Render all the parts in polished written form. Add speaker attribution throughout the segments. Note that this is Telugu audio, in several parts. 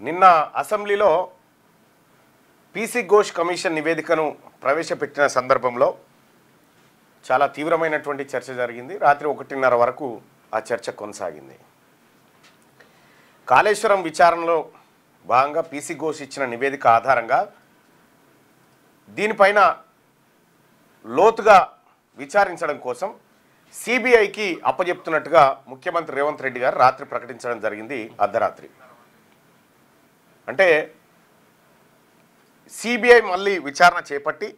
Speaker 1: నిన్న అసెంబ్లీలో పీసీ ఘోష్ కమిషన్ నివేదికను ప్రవేశపెట్టిన సందర్భంలో చాలా తీవ్రమైనటువంటి చర్చ జరిగింది. రాత్రి 1:30 వరకు ఆ చర్చ కొనసాగింది. కాళేశ్వరం విచారణలో భాగంగా పీసీ ఘోష్ ఇచ్చిన నివేదిక ఆధారంగా దీనిపైన లోతుగా విచారించడం కోసం సిబిఐకి అప్పజెప్తున్నట్టుగా ముఖ్యమంత్రి రేవంత్ రెడ్డి గారు రాత్రి ప్రకటించడం జరిగింది. అర్ధరాత్రి అంటే సిబిఐ మళ్ళీ విచారణ చేపట్టి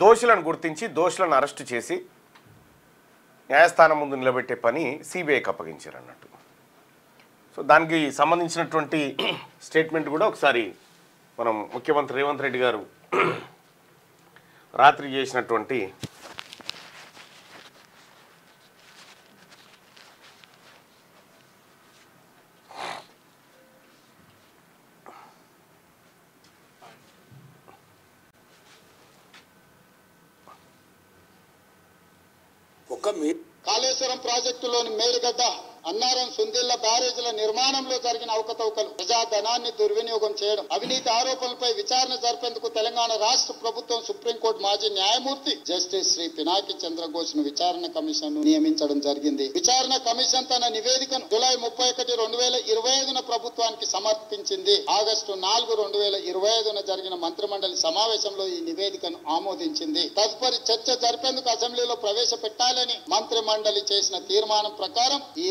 Speaker 1: దోషులను గుర్తించి దోషులను అరెస్టు చేసి న్యాయస్థానం ముందు నిలబెట్టే పని సిబిఐకి అప్పగించారు అన్నట్టు. సో దానికి సంబంధించినటువంటి స్టేట్మెంట్ కూడా ఒకసారి మనం ముఖ్యమంత్రి రేవంత్ రెడ్డి గారు రాత్రి చేసినటువంటి
Speaker 2: కాళేశ్వరం ప్రాజెక్టులోని మేడిగడ్డ అన్నారం సుందిళ్ల బ్యారేజీల నిర్మాణంలో జరిగిన అవకతవకలు, ప్రజాధనాన్ని దుర్వినియోగం చేయడం, అవినీతి ఆరోపణలపై విచారణ జరిపేందుకు తెలంగాణ రాష్ట్ర ప్రభుత్వం సుప్రీంకోర్టు మాజీ న్యాయమూర్తి జస్టిస్ శ్రీ పినాకి చంద్రఘోష్ ను విచారణ కమిషన్ ను నియమించడం జరిగింది. విచారణ కమిషన్ తన నివేదికను జూలై 31, 2025 ప్రభుత్వానికి సమర్పించింది. ఆగస్టు 4, 2025 జరిగిన మంత్రిమండలి సమావేశంలో ఈ నివేదికను ఆమోదించింది. తదుపరి చర్చ జరిపేందుకు అసెంబ్లీలో ప్రవేశపెట్టాలని మంత్రి మండలి చేసిన తీర్మానం ప్రకారం ఈ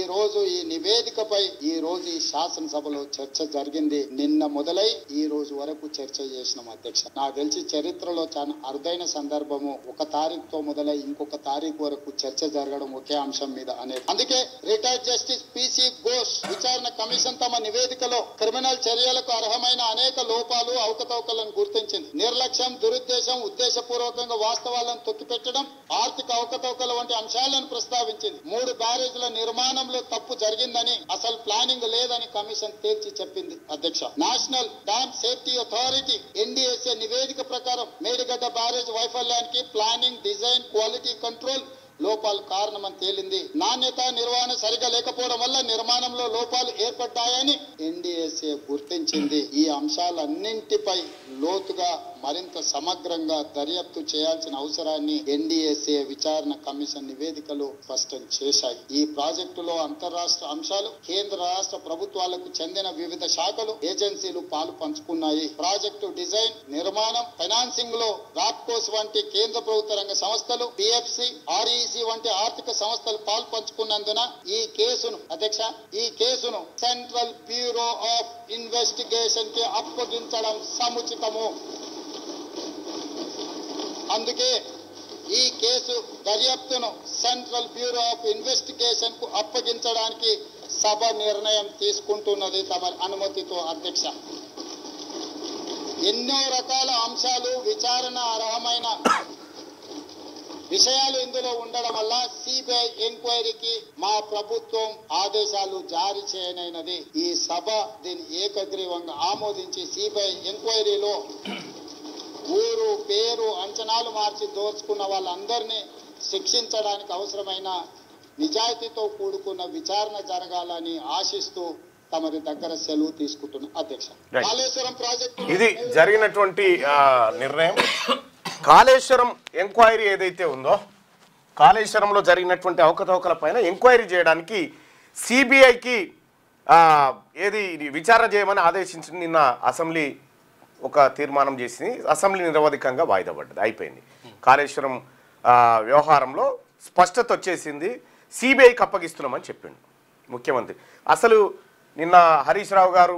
Speaker 2: నివేదికపై ఈ రోజు ఈ శాసనసభలో చర్చ జరిగింది. నిన్న మొదలై ఈ రోజు వరకు చర్చ చేసినాం అధ్యక్ష. నాకు తెలిసి చరిత్రలో చాలా అరుదైన సందర్భము. 1 తారీఖుతో మొదలై ఇంకొక తారీఖు వరకు చర్చ జరగడం ఒకే అంశం మీద అనేది. అందుకే రిటైర్డ్ జస్టిస్ పీసీ ఘోష్ విచారణ కమిషన్ తమ నివేదికలో క్రిమినల్ చర్యలకు అర్హమైన అనేక లోపాలు, అవకతవకలను గుర్తించింది. నిర్లక్ష్యం, దురుద్దేశం, ఉద్దేశపూర్వకంగా వాస్తవాలను తొక్కిపెట్టడం, ఆర్థిక అవకతవకల వంటి అంశాలను ప్రస్తావించింది. 3 బ్యారేజీల నిర్మాణంలో తప్పు జరిగిందని, అసలు ప్లానింగ్ లేదని కమిషన్ తేల్చి చెప్పింది అధ్యక్ష. National dam safety authority NDSA నివేదిక ప్రకారం మేడిగడ్డ బ్యారేజ్ వైఫల్యానికి ప్లానింగ్, డిజైన్, క్వాలిటీ కంట్రోల్ లోపాలు కారణమని తేలింది. నాణ్యత, నిర్వహణ సరిగా లేకపోవడం వల్ల నిర్మాణంలో లోపాలు ఏర్పడ్డాయని ఎన్డీఎస్ఏ గుర్తించింది. ఈ అంశాలన్నింటిపై లోతుగా మరింత సమగ్రంగా దర్యాప్తు చేయాల్సిన అవసరాన్ని ఎన్డీఎస్ఏ విచారణ కమిషన్ నివేదికలు స్పష్టం చేశాయి. ఈ ప్రాజెక్టులో అంతర్రాష్ట్ర అంశాలు, కేంద్ర రాష్ట్ర ప్రభుత్వాలకు చెందిన వివిధ శాఖలు, ఏజెన్సీలు పాలు పంచుకున్నాయి. ప్రాజెక్టు డిజైన్, నిర్మాణం, ఫైనాన్సింగ్ లో రాప్కోస్ వంటి కేంద్ర ప్రభుత్వ రంగ సంస్థలు, పిఎఫ్సి, ఆర్ఈసి వంటి ఆర్థిక సంస్థలు పాలు పంచుకున్నందున ఈ కేసును సెంట్రల్ బ్యూరో ఆఫ్ ఇన్వెస్టిగేషన్ కి అప్పగించడం సముచితము. అందుకే ఈ కేసు దర్యాప్తును సెంట్రల్ బ్యూరో ఆఫ్ ఇన్వెస్టిగేషన్ కు అప్పగించడానికి సభ నిర్ణయం తీసుకుంటున్నది తమ అనుమతితో అధ్యక్ష. ఎన్నో రకాల అంశాలు, విచారణ అర్హమైన విషయాలు ఇందులో ఉండడం వల్ల సిబిఐ ఎంక్వైరీకి మా ప్రభుత్వం ఆదేశాలు జారీ చేయనైనది. ఈ సభ దీన్ని ఏకగ్రీవంగా ఆమోదించి సిబిఐ ఎంక్వైరీలో ఊరు, పేరు, అంచనాలు మార్చి దోచుకున్న వాళ్ళందరినీ శిక్షించడానికి అవసరమైన నిజాయితీతో కూడుకున్న విచారణ జరగాలని ఆశిస్తూ తమరి దగ్గర సెలవు తీసుకుంటున్న అధ్యక్ష. కాళేశ్వరం ప్రాజెక్టు
Speaker 1: ఇది జరిగినటువంటి నిర్ణయం. కాళేశ్వరం ఎంక్వైరీ ఏదైతే ఉందో, కాళేశ్వరంలో జరిగినటువంటి అవకతవకల పైన ఎంక్వైరీ చేయడానికి సిబిఐకి విచారణ చేయమని ఆదేశించింది. నిన్న అసెంబ్లీ ఒక తీర్మానం చేసి అసెంబ్లీ నిరవధికంగా వాయిదా పడ్డది, అయిపోయింది. కాళేశ్వరం వ్యవహారంలో స్పష్టత వచ్చేసింది. సిబిఐకి అప్పగిస్తున్నామని చెప్పిండు ముఖ్యమంత్రి. అసలు నిన్న హరీష్ రావు గారు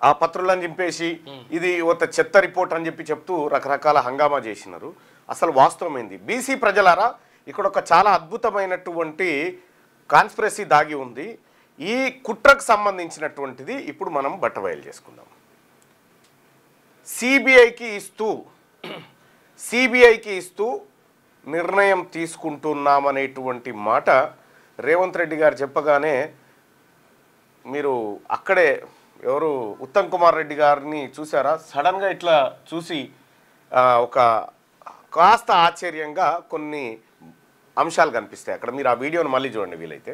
Speaker 1: ఆ పత్రులను చింపేసి ఇది ఒక చెత్త రిపోర్ట్ అని చెప్తూ రకరకాల హంగామా చేసినారు. అసలు వాస్తవమైంది. బీసీ ప్రజలారా, ఇక్కడ ఒక చాలా అద్భుతమైనటువంటి కాన్స్పిరసీ దాగి ఉంది. ఈ కుట్రకు సంబంధించినటువంటిది ఇప్పుడు మనం బట్టబయలు చేసుకుందాం. సిబిఐకి ఇస్తూ నిర్ణయం తీసుకుంటున్నామనేటువంటి మాట రేవంత్ రెడ్డి గారు చెప్పగానే మీరు అక్కడే ఎవరు ఉత్తమ్ కుమార్ రెడ్డి గారిని చూసారా? సడన్గా ఇట్లా చూసి ఒక కాస్త ఆశ్చర్యంగా కొన్ని అంశాలు కనిపిస్తాయి అక్కడ. మీరు ఆ వీడియోని మళ్ళీ చూడండి వీలైతే.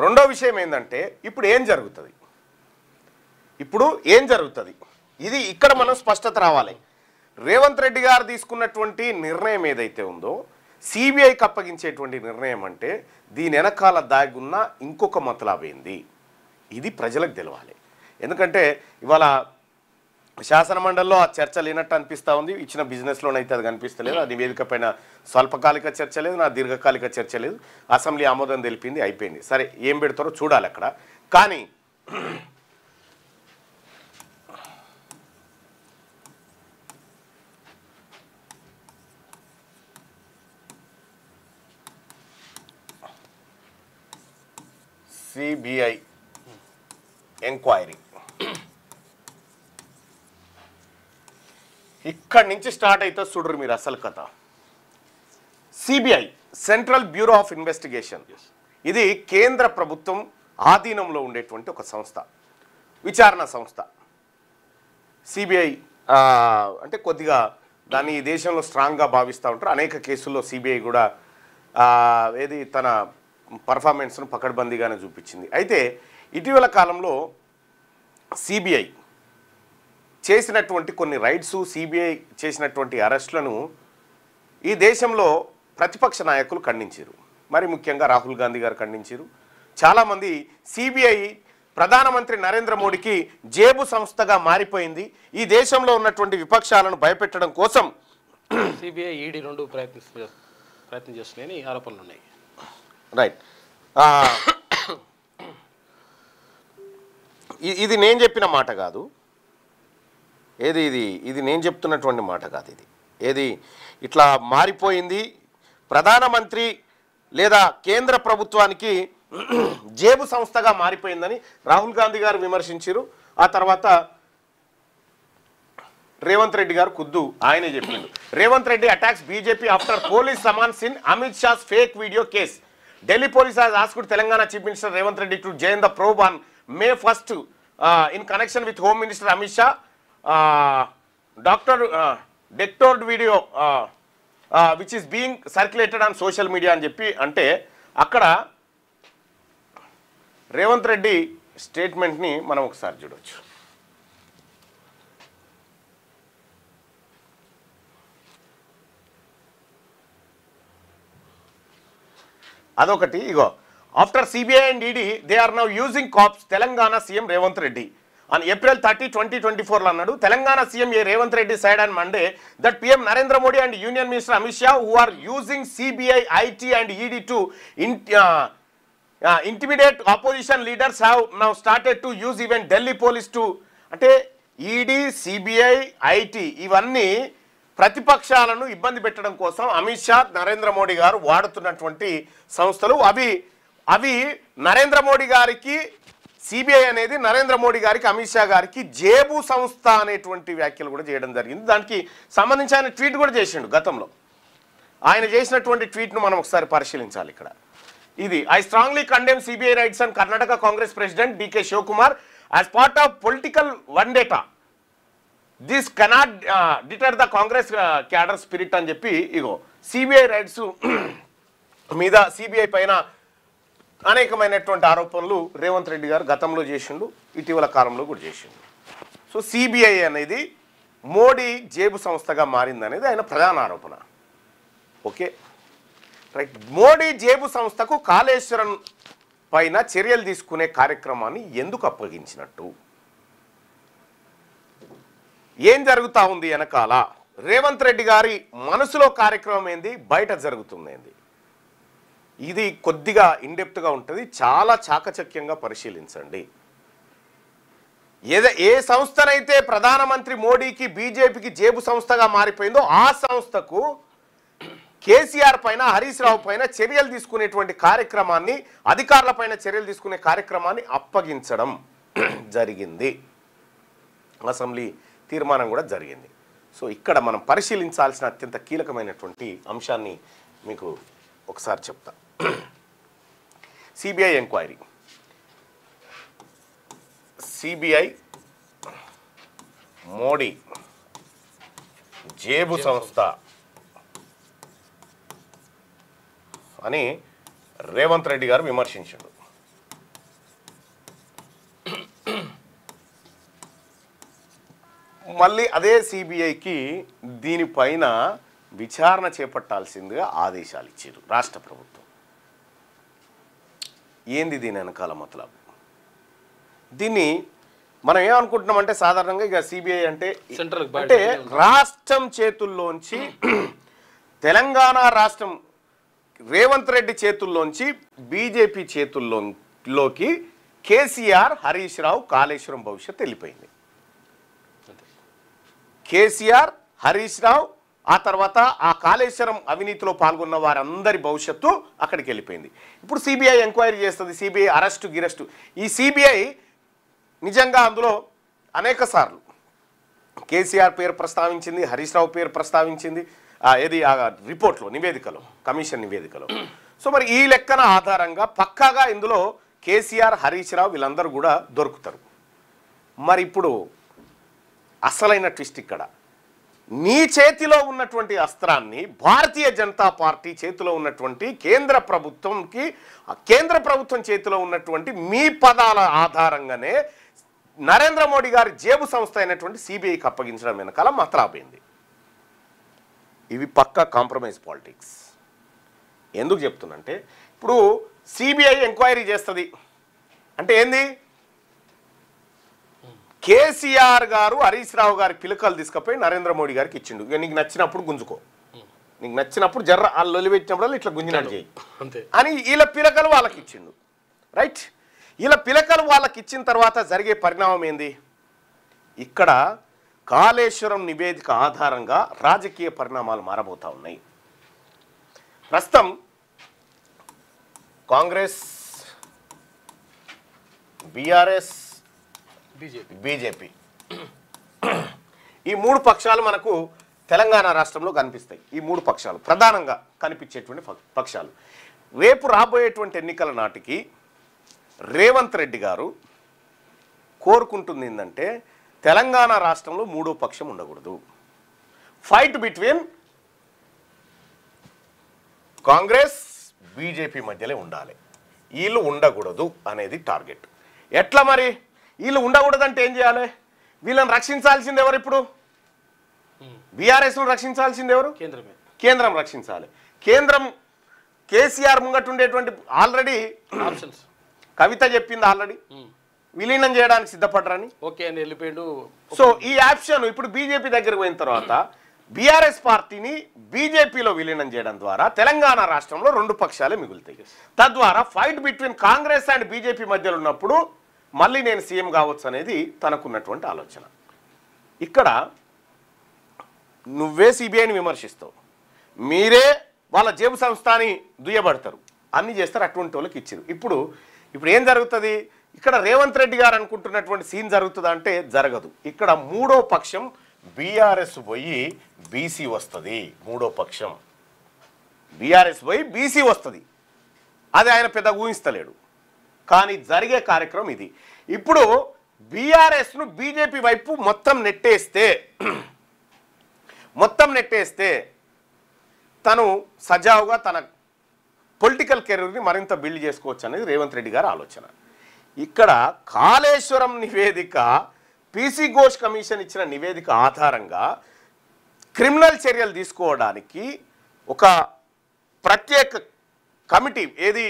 Speaker 1: రెండో విషయం ఏంటంటే, ఇప్పుడు ఏం జరుగుతుంది? ఇప్పుడు ఏం జరుగుతుంది, ఇది ఇక్కడ మనం స్పష్టత రావాలి. రేవంత్ రెడ్డి గారు తీసుకున్నటువంటి నిర్ణయం ఏదైతే ఉందో సిబిఐకి అప్పగించేటువంటి నిర్ణయం అంటే దీని వెనకాల దాగున్న ఇంకొక మతలాబేంది, ఇది ప్రజలకు తెలవాలి. ఎందుకంటే ఇవాళ శాసనమండలిలో ఆ చర్చ లేనట్టు అనిపిస్తూ ఉంది. ఇచ్చిన బిజినెస్లోనైతే అది కనిపిస్తలేదు. అది వేదిక పైన స్వల్పకాలిక చర్చ లేదు, నా దీర్ఘకాలిక చర్చ లేదు. అసెంబ్లీ ఆమోదం తెలిపింది, అయిపోయింది. సరే ఏం పెడతారో చూడాలి అక్కడ. కానీ సిబిఐ ఎంక్వైరీ ఇక్కడి నుంచి స్టార్ట్ అవుతుంది. చూడరు మీరు అసలు కథ. CBI central bureau of investigation, ఇది కేంద్ర ప్రభుత్వం ఆధీనంలో ఉండేటువంటి ఒక సంస్థ, విచారణ సంస్థ. సిబిఐ అంటే కొద్దిగా దాన్ని ఈ దేశంలో స్ట్రాంగ్గా భావిస్తూ ఉంటారు. అనేక కేసుల్లో సిబిఐ కూడా ఏది తన పర్ఫార్మెన్స్ను పకడ్బందీగానే చూపించింది. అయితే ఇటీవల కాలంలో సిబిఐ చేసినటువంటి కొన్ని రైడ్స్, సిబిఐ చేసినటువంటి అరెస్టులను ఈ దేశంలో ప్రతిపక్ష నాయకులు ఖండించారు. మరి ముఖ్యంగా రాహుల్ గాంధీ గారు ఖండించారు. చాలామంది సిబిఐ ప్రధానమంత్రి నరేంద్ర మోడీకి జేబు సంస్థగా మారిపోయింది, ఈ దేశంలో ఉన్నటువంటి విపక్షాలను భయపెట్టడం కోసం
Speaker 3: సిబిఐ ఈడీ రెండు ప్రయత్నం చేస్తున్నాయని ఆరోపణలు ఉన్నాయి.
Speaker 1: రైట్. ఇది నేను చెప్పిన మాట కాదు, ఇది నేను చెప్తున్నటువంటి మాట కాదు. ఇది ఇట్లా మారిపోయింది, ప్రధానమంత్రి లేదా కేంద్ర ప్రభుత్వానికి జేబు సంస్థగా మారిపోయిందని రాహుల్ గాంధీ గారు విమర్శించారు. ఆ తర్వాత రేవంత్ రెడ్డి గారు ఖుద్దు ఆయనే చెప్పిండు. Revanth Reddy attacks BJP after police summons in Amit Shah's fake video case. Delhi police has asked Telangana Chief Minister Revanth Reddy to join the probe on May 1st in connection with Home Minister Amit Shah. Doctored video which is being circulated on social media అని చెప్పి అంటే అక్కడ రేవంత్ రెడ్డి స్టేట్మెంట్ని మనం ఒకసారి చూడవచ్చు. అదొకటి. ఇగో, after CBI and ED they are now using cops, Telangana CM Revanth Reddy on April 30, 2024 అన్నాడు. Telangana CM Revanth Reddy said on Monday that PM Narendra Modi and Union Minister Amit Shah who are using CBI, IT and ED to intimidate opposition leaders have now started to use even Delhi police to అంటే ఈడీ, సిబిఐ, ఐటీ ఇవన్నీ ప్రతిపక్షాలను ఇబ్బంది పెట్టడం కోసం అమిత్ షా, నరేంద్ర మోడీ గారు వాడుతున్నటువంటి సంస్థలు. అవి నరేంద్ర మోడీ గారికి, సిబిఐ అనేది నరేంద్ర మోడీ గారికి, అమిత్ షా గారికి జేబు సంస్థ అనేటువంటి వ్యాఖ్యలు కూడా చేయడం జరిగింది. దానికి సంబంధించి ఆయన ట్వీట్ కూడా చేసిండు గతంలో. ఆయన చేసినటువంటి ట్వీట్ను మనం ఒకసారి పరిశీలించాలి ఇక్కడ. ఇది I strongly condemn CBI raids and Karnataka Congress president DK Shivakumar as part of political vendetta. This cannot deter the Congress cadre spirit అని చెప్పి ఇగో సిబిఐ రైట్స్ మీద సిబిఐ పైన అనేకమైనటువంటి ఆరోపణలు రేవంత్ రెడ్డి గారు గతంలో చేసిండు, ఇటీవల కాలంలో కూడా చేసిండు. సో సిబిఐ అనేది మోడీ జేబు సంస్థగా మారిందనేది ఆయన ప్రధాన ఆరోపణ. Okay right. మోడీ జేబు సంస్థకు కాళేశ్వరం పైన చర్యలు తీసుకునే కార్యక్రమాన్ని ఎందుకు అప్పగించినట్టు, ఏం జరుగుతూ ఉంది వెనకాల, రేవంత్ రెడ్డి గారి మనసులో కార్యక్రమం ఏంది, బయట జరుగుతుంది ఏంది, ఇది కొద్దిగా ఇన్డెప్త్గా ఉంటుంది. చాలా చాకచక్యంగా పరిశీలించండి. ఏ సంస్థనైతే ప్రధానమంత్రి మోడీకి, బీజేపీకి జేబు సంస్థగా మారిపోయిందో ఆ సంస్థకు కేసీఆర్ పైన, హరీష్ రావు పైన చర్యలు తీసుకునేటువంటి కార్యక్రమాన్ని, అధికారుల పైన చర్యలు తీసుకునే కార్యక్రమాన్ని అప్పగించడం జరిగింది. అసెంబ్లీ తీర్మానం కూడా జరిగింది. సో ఇక్కడ మనం పరిశీలించాల్సిన అత్యంత కీలకమైనటువంటి అంశాన్ని మీకు ఒకసారి చెప్తా. CBI enquiry. సిబిఐ మోడీ జేబు సంస్థ అని రేవంత్ రెడ్డి గారు విమర్శించాడు. మళ్ళీ అదే సిబిఐకి దీనిపైన విచారణ చేపట్టాల్సిందిగా ఆదేశాలు ఇచ్చారు రాష్ట్ర ప్రభుత్వం. ఏంది దీని వెనకాల మతలబు? దీన్ని మనం ఏమనుకుంటున్నామంటే సాధారణంగా ఇక సిబిఐ అంటే అంటే రాష్ట్రం చేతుల్లోంచి తెలంగాణ రాష్ట్రం రేవంత్ రెడ్డి చేతుల్లోంచి బీజేపీ చేతుల్లోకి కేసీఆర్, హరీష్ రావు, కాళేశ్వరం భవిష్యత్తు వెళ్ళిపోయింది. కేసీఆర్, హరీష్ రావు, ఆ తర్వాత ఆ కాళేశ్వరం అవినీతిలో పాల్గొన్న వారందరి భవిష్యత్తు అక్కడికి వెళ్ళిపోయింది. ఇప్పుడు సిబిఐ ఎంక్వైరీ చేస్తుంది, సిబిఐ అరెస్టు గిరెస్టు. ఈ సిబిఐ నిజంగా అందులో అనేక సార్లు కేసీఆర్ పేరు ప్రస్తావించింది, హరీష్ రావు పేరు ప్రస్తావించింది, ఏది ఆ రిపోర్ట్లో, నివేదికలో, కమిషన్ నివేదికలో. సో మరి ఈ లెక్కన ఆధారంగా పక్కాగా ఇందులో కేసీఆర్, హరీష్ రావు వీళ్ళందరూ కూడా దొరుకుతారు. మరి ఇప్పుడు అసలైన ట్విస్ట్ ఇక్కడ, నీ చేతిలో ఉన్నటువంటి అస్త్రాన్ని భారతీయ జనతా పార్టీ చేతిలో ఉన్నటువంటి కేంద్ర ప్రభుత్వం చేతిలో ఉన్నటువంటి మీ పదాల ఆధారంగానే నరేంద్ర మోడీ గారి జేబు సంస్థ అయినటువంటి సిబిఐకి అప్పగించడం వెనకాల మతలాబైంది. ఇవి పక్కా కాంప్రమైజ్ పాలిటిక్స్. ఎందుకు చెప్తున్నంటే ఇప్పుడు సిబిఐ ఎంక్వైరీ చేస్తుంది అంటే ఏంది? కేసీఆర్ గారు హరీష్ రావు గారి పిలకలు తీసుకుపోయి నరేంద్ర మోడీ గారికి ఇచ్చిండు. ఇక నీకు నచ్చినప్పుడు గుంజుకో, నీకు నచ్చినప్పుడు జర్ర వాళ్ళు లొలిపెట్టినప్పుడు ఇట్లా గుంజినట్టు చేయి అని వీళ్ళ పిలకలు వాళ్ళకి ఇచ్చిండు. రైట్? వీళ్ళ పిలకలు వాళ్ళకి ఇచ్చిన తర్వాత జరిగే పరిణామం ఏంది? ఇక్కడ కాళేశ్వరం నివేదిక ఆధారంగా రాజకీయ పరిణామాలు మారబోతా ఉన్నాయి. ప్రస్తుతం కాంగ్రెస్, బీఆర్ఎస్, బీజేపీ ఈ మూడు పక్షాలు మనకు తెలంగాణ రాష్ట్రంలో కనిపిస్తాయి. ఈ మూడు పక్షాలు ప్రధానంగా కనిపించేటువంటి పక్షాలు. రేపు రాబోయేటువంటి ఎన్నికల నాటికి రేవంత్ రెడ్డి గారు కోరుకుంటుంది ఏంటంటే తెలంగాణ రాష్ట్రంలో మూడో పక్షం ఉండకూడదు. ఫైట్ బిట్వీన్ కాంగ్రెస్, బీజేపీ మధ్యలో ఉండాలి, వీళ్ళు ఉండకూడదు అనేది టార్గెట్. ఎట్లా మరి? వీళ్ళు ఉండకూడదంటే ఏం చేయాలి? వీళ్ళని రక్షించాల్సింది ఎవరు? ఇప్పుడు బీఆర్ఎస్ను రక్షించాల్సింది ఎవరు? కేంద్రం రక్షించాలి. కేంద్రం కేసీఆర్ ముంగటుండేటువంటి ఆల్రెడీ ఆప్షన్స్ కవిత చెప్పింది, ఆల్రెడీ విలీనం చేయడానికి సిద్ధపడ్డారని.
Speaker 3: ఓకే అని వెళ్ళిపోయాడు.
Speaker 1: సో ఈ ఆప్షన్ ఇప్పుడు బీజేపీ దగ్గరకు పోయిన తర్వాత బీఆర్ఎస్ పార్టీని బీజేపీలో విలీనం చేయడం ద్వారా తెలంగాణ రాష్ట్రంలో రెండు పక్షాలే మిగులుతాయి. తద్వారా fight between Congress and BJP మధ్యలో ఉన్నప్పుడు మళ్ళీ నేను సీఎం కావచ్చు అనేది తనకున్నటువంటి ఆలోచన. ఇక్కడ నువ్వే సిబిఐని విమర్శిస్తావు, మీరే వాళ్ళ జేబు సంస్థని దుయ్యబడతారు, అన్నీ చేస్తారు. అటువంటి వాళ్ళకి ఇచ్చారు. ఇప్పుడు ఏం జరుగుతుంది? ఇక్కడ రేవంత్ రెడ్డి గారు అనుకుంటున్నటువంటి సీన్ జరుగుతుందా అంటే జరగదు. ఇక్కడ మూడో పక్షం బీఆర్ఎస్ పోయి బీసీ వస్తుంది. మూడో పక్షం బీఆర్ఎస్ పోయి బీసీ వస్తుంది. అది ఆయన పెద్ద ఊహిస్తలేడు. కానీ జరిగే కార్యక్రమం ఇది. ఇప్పుడు బీఆర్ఎస్ను బీజేపీ వైపు మొత్తం నెట్టేస్తే తను సజావుగా తన పొలిటికల్ కెరీర్ని మరింత బిల్డ్ చేసుకోవచ్చు అనేది రేవంత్ రెడ్డి గారి ఆలోచన. ఇక్కడ కాళేశ్వరం నివేదిక, పీసీ ఘోష్ కమిషన్ ఇచ్చిన నివేదిక ఆధారంగా క్రిమినల్ చర్యలు తీసుకోవడానికి ఒక ప్రత్యేక కమిటీ, ఏది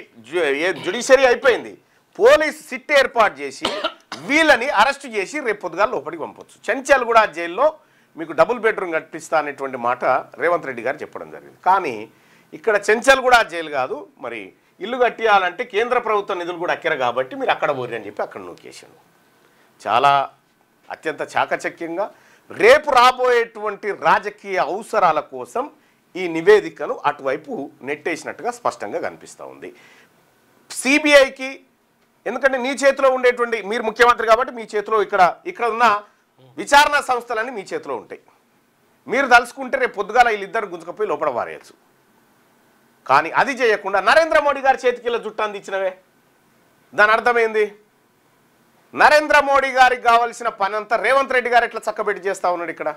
Speaker 1: జ్యుడిషియరీ అయిపోయింది, పోలీస్ సిట్ ఏర్పాటు చేసి వీళ్ళని అరెస్ట్ చేసి రేపు పొద్దుగా లోపలికి పంపొచ్చు. చెంచల్గూడ జైల్లో మీకు డబుల్ బెడ్రూమ్ కట్టిస్తా అనేటువంటి మాట రేవంత్ రెడ్డి గారు చెప్పడం జరిగింది. కానీ ఇక్కడ చెంచల్గూడ జైలు కాదు, మరి ఇల్లు కట్టియాలంటే కేంద్ర ప్రభుత్వ నిధులు కూడా అక్కర కాబట్టి మీరు అక్కడ పోరు అని చెప్పి అక్కడ నూకేసాడు. చాలా అత్యంత చాకచక్యంగా రేపు రాబోయేటువంటి రాజకీయ అవసరాల కోసం ఈ నివేదికను అటువైపు నెట్టేసినట్టుగా స్పష్టంగా కనిపిస్తూ ఉంది. సిబిఐకి ఎందుకంటే నీ చేతిలో ఉండేటువంటి, మీరు ముఖ్యమంత్రి కాబట్టి మీ చేతిలో ఇక్కడ ఉన్న విచారణ సంస్థలన్నీ మీ చేతిలో ఉంటాయి. మీరు తలుచుకుంటే రేపు పొద్దుగాల వీళ్ళిద్దరు గుంజుకపోయి లోపల వారేయచ్చు. కానీ అది చేయకుండా నరేంద్ర మోడీ గారి చేతికి ఇలా జుట్టు అందించినవే. దాని అర్థమైంది, నరేంద్ర మోడీ గారికి కావాల్సిన పని అంతా రేవంత్ రెడ్డి గారు ఎట్లా చక్కబెట్టి చేస్తా ఉన్నాడు ఇక్కడ.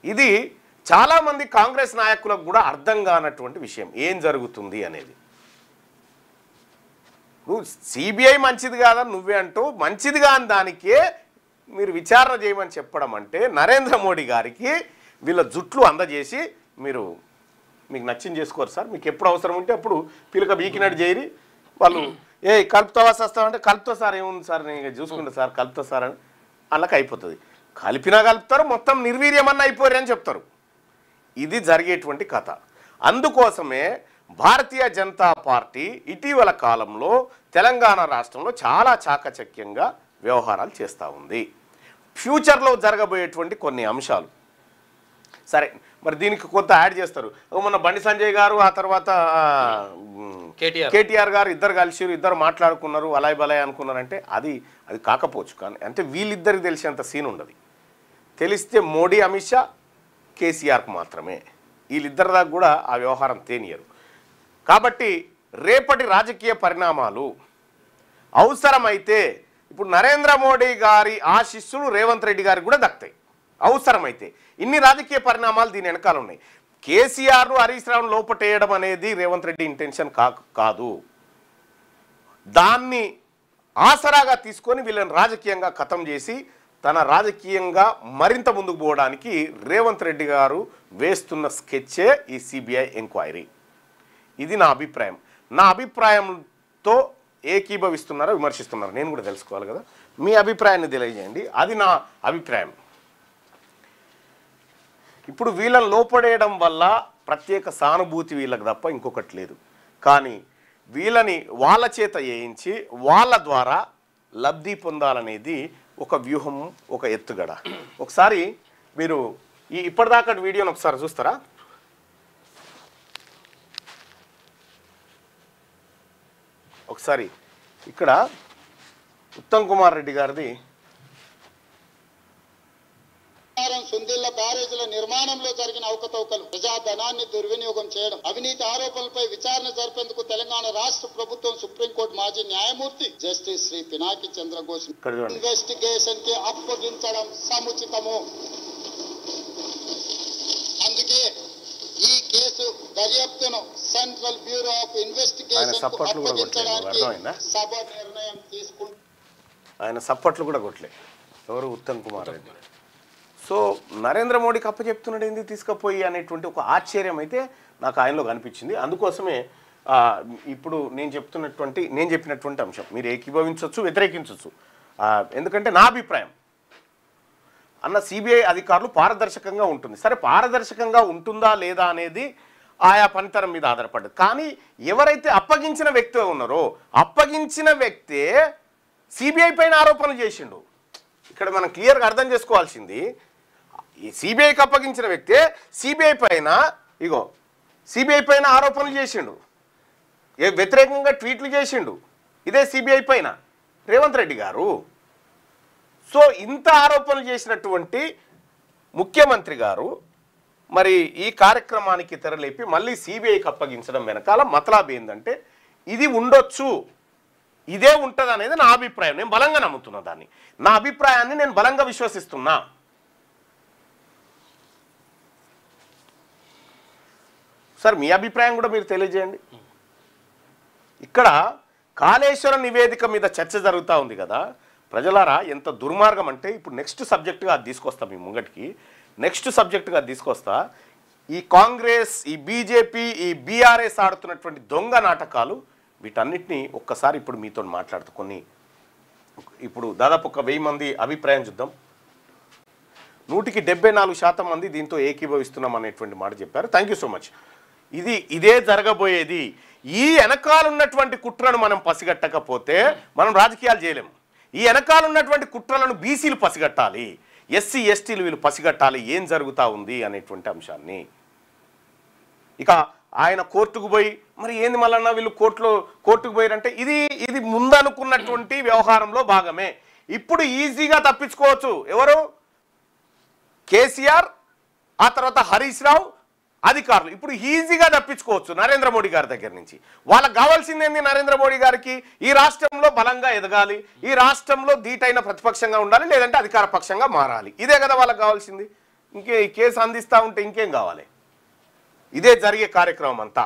Speaker 1: ఇది చాలామంది కాంగ్రెస్ నాయకులకు కూడా అర్థం కానటువంటి విషయం ఏం జరుగుతుంది అనేది. నువ్వు సిబిఐ మంచిది కాదని నువ్వే అంటూ మంచిది కాని దానికే మీరు విచారణ చేయమని చెప్పడం అంటే నరేంద్ర మోడీ గారికి వీళ్ళ జుట్లు అందజేసి మీకు నచ్చింది చేసుకోరు సార్, మీకు ఎప్పుడు అవసరం ఉంటే అప్పుడు పిలక బీకినట్టు చేయరి, వాళ్ళు కలుపుతావా వస్తామంటే కలుపుతా సార్, ఏముంది సార్ నేను చూసుకుంటా సార్, కలుపుతా సార్ అని వాళ్ళకి అయిపోతుంది. కలిపినా కలుపుతారు, మొత్తం నిర్వీర్యమన్నా అయిపోరు అని చెప్తారు. ఇది జరిగేటువంటి కథ. అందుకోసమే భారతీయ జనతా పార్టీ ఇటీవల కాలంలో తెలంగాణ రాష్ట్రంలో చాలా చాకచక్యంగా వ్యవహారాలు చేస్తూ ఉంది. ఫ్యూచర్లో జరగబోయేటువంటి కొన్ని అంశాలు సరే, మరి దీనికి కొంత యాడ్ చేస్తారు. మొన్న బండి సంజయ్ గారు ఆ తర్వాత కేటీఆర్ గారు ఇద్దరు కలిసి ఇద్దరు మాట్లాడుకున్నారు, అలాయ్ బలాయ్ అనుకున్నారంటే అది కాకపోవచ్చు. కానీ అంటే వీళ్ళిద్దరికి తెలిసేంత సీన్ ఉండదు. తెలిస్తే మోడీ, అమిత్ షా, కేసీఆర్కు మాత్రమే. వీళ్ళిద్దరి దాకా కూడా ఆ వ్యవహారం తేనియరు. కాబట్టి రేపటి రాజకీయ పరిణామాలు అవసరమైతే ఇప్పుడు నరేంద్ర మోడీ గారి ఆశీస్సులు రేవంత్ రెడ్డి గారికి కూడా దక్కుతాయి అవసరమైతే. ఇన్ని రాజకీయ పరిణామాలు దీని వెనకాల ఉన్నాయి. కేసీఆర్ను హరీష్ రావును లోపటేయడం అనేది రేవంత్ రెడ్డి ఇంటెన్షన్ కాదు. దాన్ని ఆసరాగా తీసుకొని వీళ్ళని రాజకీయంగా ఖతం చేసి తన రాజకీయంగా మరింత ముందుకు పోవడానికి రేవంత్ రెడ్డి గారు వేస్తున్న స్కెచ్చే ఈ సిబిఐ ఎంక్వైరీ. ఇది నా అభిప్రాయం. నా అభిప్రాయంతో ఏకీభవిస్తున్నారో విమర్శిస్తున్నారో నేను కూడా తెలుసుకోవాలి కదా. మీ అభిప్రాయాన్ని తెలియజేయండి. అది నా అభిప్రాయం. ఇప్పుడు వీళ్ళని లోపడేయడం వల్ల ప్రత్యేక సానుభూతి వీళ్ళకి తప్ప ఇంకొకటి లేదు. కానీ వీళ్ళని వాళ్ళ చేత వేయించి వాళ్ళ ద్వారా లబ్ధి పొందాలనేది ఒక వ్యూహం, ఒక ఎత్తుగడ. ఒకసారి మీరు ఇప్పటిదాకా వీడియోని ఒకసారి చూస్తారా? ఒకసారి ఇక్కడ ఉత్తమ్ కుమార్ రెడ్డి గారిది
Speaker 2: సుందిళ్ల బ్యారేజీల నిర్మాణంలో జరిగిన అవకతవకలు, ప్రజాధనాన్ని దుర్వినియోగం చేయడం, అవినీతి ఆరోపణలపై విచారణ జరిపేందుకు తెలంగాణ రాష్ట్ర ప్రభుత్వం సుప్రీంకోర్టు మాజీ న్యాయమూర్తి జస్టిస్ శ్రీ పినాకి చంద్రఘోష్ ఇన్వెస్టిగేషన్ కి అప్పగించడం సముచితము. అందుకే ఈ కేసు దర్యాప్తును సెంట్రల్ బ్యూరో ఆఫ్ ఇన్వెస్టిగేషన్ కు అప్పగించడానికి సభ నిర్ణయం తీసుకుంది.
Speaker 1: ఆయన సప్పట్లు కూడా కొట్టలే ఎవరు? ఉత్తమ్ కుమార్ రెడ్డి. సో నరేంద్ర మోడీకి అప్పచెప్తున్నాడు ఏంది తీసుకుపోయి అనేటువంటి ఒక ఆశ్చర్యం అయితే నాకు ఆయనలో కనిపించింది. అందుకోసమే ఇప్పుడు నేను చెప్పినటువంటి అంశం మీరు ఏకీభవించవచ్చు, వ్యతిరేకించవచ్చు. ఎందుకంటే నా అభిప్రాయం అన్న సిబిఐ అధికారులు పారదర్శకంగా ఉంటుంది. సరే, పారదర్శకంగా ఉంటుందా లేదా అనేది ఆయా పనితరం మీద ఆధారపడ్డది. కానీ ఎవరైతే అప్పగించిన వ్యక్తి ఉన్నారో అప్పగించిన వ్యక్తే సిబిఐ పైన ఆరోపణలు చేసిండు. ఇక్కడ మనం క్లియర్గా అర్థం చేసుకోవాల్సింది, ఈ సిబిఐకి అప్పగించిన వ్యక్తే సిబిఐ పైన ఆరోపణలు చేసిండు, వ్యతిరేకంగా ట్వీట్లు చేసిండు. ఇదే సిబిఐ పైన రేవంత్ రెడ్డి గారు. సో ఇంత ఆరోపణలు చేసినటువంటి ముఖ్యమంత్రి గారు మరి ఈ కార్యక్రమానికి తెరలేపి మళ్ళీ సిబిఐకి అప్పగించడం వెనకాల మతలబ్ ఏంటంటే ఇది ఉండొచ్చు, ఇదే ఉంటుంది అనేది నా అభిప్రాయం. నేను బలంగా నమ్ముతున్నా దాన్ని. నా అభిప్రాయాన్ని నేను బలంగా విశ్వసిస్తున్నా. సార్ మీ అభిప్రాయం కూడా మీరు తెలియజేయండి. ఇక్కడ కాళేశ్వరం నివేదిక మీద చర్చ జరుగుతూ ఉంది కదా ప్రజలారా. ఎంత దుర్మార్గం అంటే ఇప్పుడు నెక్స్ట్ సబ్జెక్టుగా అది తీసుకొస్తా మీ ముంగటికి. నెక్స్ట్ సబ్జెక్టుగా తీసుకొస్తా. ఈ కాంగ్రెస్, ఈ బీజేపీ, ఈ బీఆర్ఎస్ ఆడుతున్నటువంటి దొంగ నాటకాలు వీటన్నిటిని ఒక్కసారి ఇప్పుడు మీతో మాట్లాడుతూ ఇప్పుడు దాదాపు 1000 మంది అభిప్రాయం చూద్దాం. 174% మంది దీంతో ఏకీభవిస్తున్నాం అనేటువంటి మాట చెప్పారు. Thank you so much. ఇదే జరగబోయేది. ఈ వెనకాలన్నటువంటి కుట్రను మనం పసిగట్టకపోతే మనం రాజకీయాలు చేయలేము. ఈ వెనకాలన్నటువంటి కుట్రలను బీసీలు పసిగట్టాలి, ఎస్సీ ఎస్టీలు వీళ్ళు పసిగట్టాలి ఏం జరుగుతూ ఉంది అనేటువంటి అంశాన్ని. ఇక ఆయన కోర్టుకు పోయి మరి ఏంది మళ్ళీ వీళ్ళు కోర్టుకు పోయారంటే ఇది ముందనుకున్నటువంటి వ్యవహారంలో భాగమే. ఇప్పుడు ఈజీగా తప్పించుకోవచ్చు. ఎవరు? కేసీఆర్, ఆ తర్వాత హరీష్ రావు అధికారులు ఇప్పుడు ఈజీగా తప్పించుకోవచ్చు నరేంద్ర మోడీ గారి దగ్గర నుంచి. వాళ్ళకి కావాల్సిందేంది? నరేంద్ర మోడీ గారికి ఈ రాష్ట్రంలో బలంగా ఎదగాలి, ఈ రాష్ట్రంలో ధీటైన ప్రతిపక్షంగా ఉండాలి, లేదంటే అధికార పక్షంగా మారాలి. ఇదే కదా వాళ్ళకి కావాల్సింది. ఈ కేసు అందిస్తూ ఉంటే ఇంకేం కావాలి? ఇదే జరిగే కార్యక్రమం అంతా.